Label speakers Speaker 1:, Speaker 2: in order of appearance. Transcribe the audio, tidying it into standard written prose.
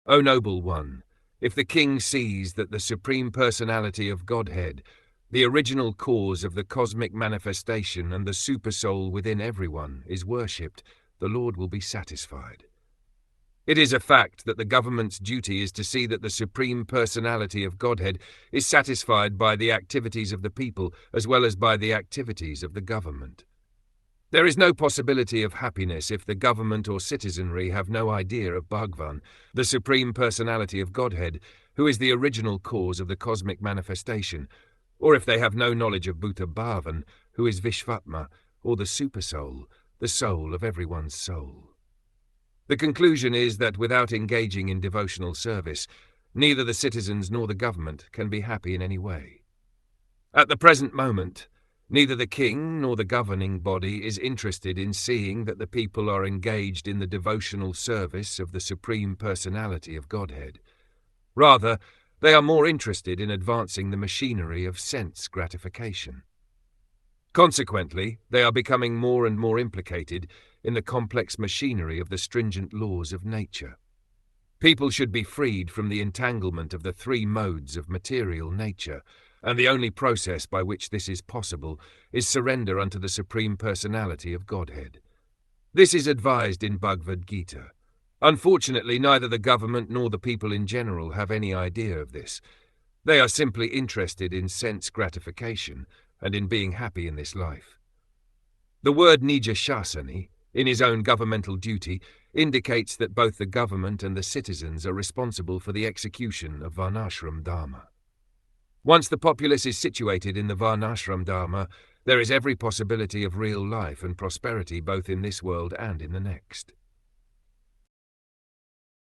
Speaker 1: O noble one, if the king sees that the Supreme Personality of Godhead, the original cause of the cosmic manifestation and the supersoul within everyone, is worshipped, the Lord will be satisfied. It is a fact that the government's duty is to see that the Supreme Personality of Godhead is satisfied by the activities of the people as well as by the activities of the government. There is no possibility of happiness if the government or citizenry have no idea of Bhagwan, the Supreme Personality of Godhead, who is the original cause of the cosmic manifestation, or if they have no knowledge of Bhuta Bhavan, who is Vishvatma, or the Supersoul, the soul of everyone's soul. The conclusion is that without engaging in devotional service, neither the citizens nor the government can be happy in any way. At the present moment, neither the king nor the governing body is interested in seeing that the people are engaged in the devotional service of the Supreme Personality of Godhead. Rather, they are more interested in advancing the machinery of sense gratification. Consequently, they are becoming more and more implicated in the complex machinery of the stringent laws of nature. People should be freed from the entanglement of the three modes of material nature, and the only process by which this is possible is surrender unto the Supreme Personality of Godhead. This is advised in Bhagavad Gita. Unfortunately, neither the government nor the people in general have any idea of this. They are simply interested in sense gratification and in being happy in this life. The word Nija Shasani, in his own governmental duty, indicates that both the government and the citizens are responsible for the execution of Varnashram Dharma. Once the populace is situated in the Varnashram Dharma, there is every possibility of real life and prosperity both in this world and in the next.